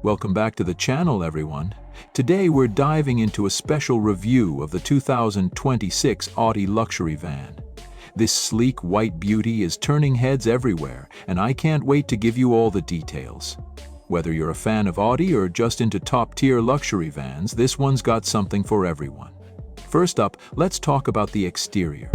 Welcome back to the channel, everyone. Today we're diving into a special review of the 2026 Audi Luxury van. This sleek white beauty is turning heads everywhere, and I can't wait to give you all the details. Whether you're a fan of Audi or just into top-tier luxury vans, this one's got something for everyone. First up, let's talk about the exterior.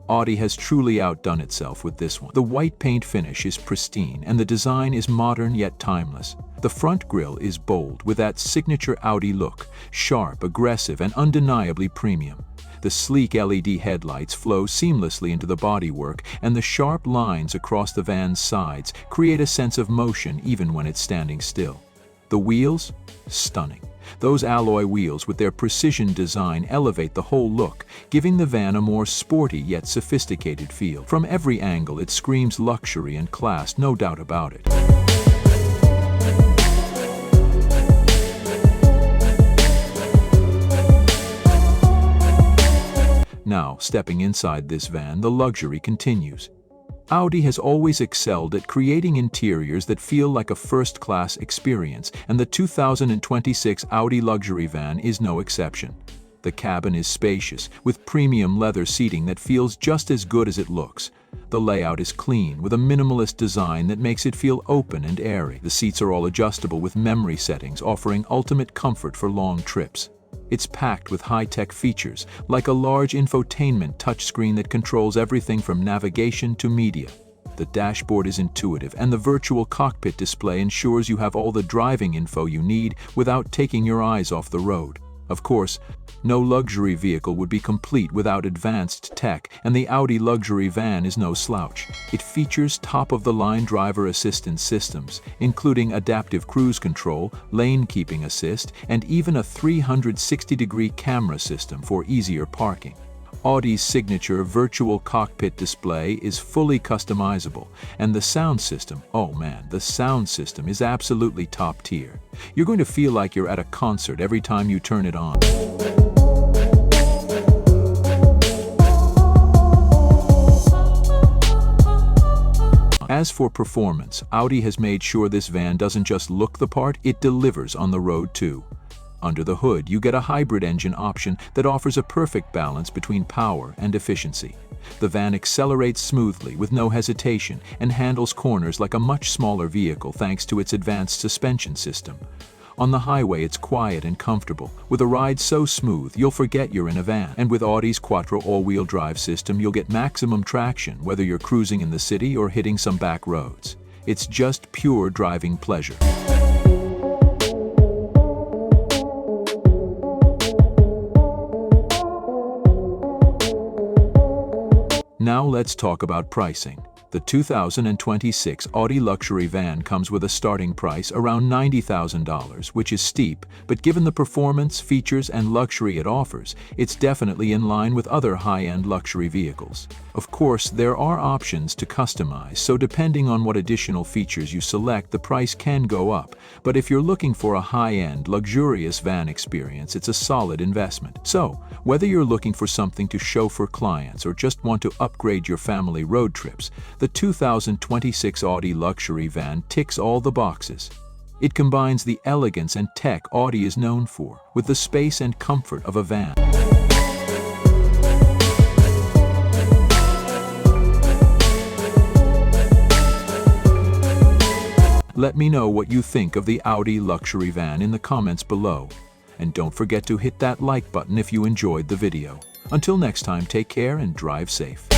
Audi has truly outdone itself with this one. The white paint finish is pristine, and the design is modern yet timeless. The front grille is bold, with that signature Audi look, sharp, aggressive, and undeniably premium. The sleek LED headlights flow seamlessly into the bodywork, and the sharp lines across the van's sides create a sense of motion even when it's standing still. The wheels? Stunning. Those alloy wheels with their precision design elevate the whole look, giving the van a more sporty yet sophisticated feel. From every angle, it screams luxury and class, no doubt about it. Now, stepping inside this van, the luxury continues. Audi has always excelled at creating interiors that feel like a first-class experience, and the 2026 Audi luxury van is no exception. The cabin is spacious, with premium leather seating that feels just as good as it looks. The layout is clean, with a minimalist design that makes it feel open and airy. The seats are all adjustable with memory settings, offering ultimate comfort for long trips. It's packed with high-tech features, like a large infotainment touchscreen that controls everything from navigation to media. The dashboard is intuitive, and the virtual cockpit display ensures you have all the driving info you need without taking your eyes off the road. Of course, no luxury vehicle would be complete without advanced tech, and the Audi luxury van is no slouch. It features top-of-the-line driver assistance systems, including adaptive cruise control, lane-keeping assist, and even a 360-degree camera system for easier parking. Audi's signature virtual cockpit display is fully customizable, and the sound system, oh man, the sound system is absolutely top tier. You're going to feel like you're at a concert every time you turn it on. As for performance, Audi has made sure this van doesn't just look the part, it delivers on the road too. Under the hood, you get a hybrid engine option that offers a perfect balance between power and efficiency. The van accelerates smoothly with no hesitation and handles corners like a much smaller vehicle thanks to its advanced suspension system. On the highway, it's quiet and comfortable, with a ride so smooth you'll forget you're in a van. And with Audi's Quattro all-wheel drive system, you'll get maximum traction whether you're cruising in the city or hitting some back roads. It's just pure driving pleasure. Now let's talk about pricing. The 2026 Audi luxury van comes with a starting price around $90,000, which is steep, but given the performance, features, and luxury it offers, it's definitely in line with other high-end luxury vehicles. Of course, there are options to customize, so depending on what additional features you select, the price can go up. But if you're looking for a high-end, luxurious van experience, it's a solid investment. So, whether you're looking for something to show for clients or just want to upgrade your family road trips, the 2026 Audi luxury van ticks all the boxes. It combines the elegance and tech Audi is known for, with the space and comfort of a van. Let me know what you think of the Audi luxury van in the comments below. And don't forget to hit that like button if you enjoyed the video. Until next time, take care and drive safe.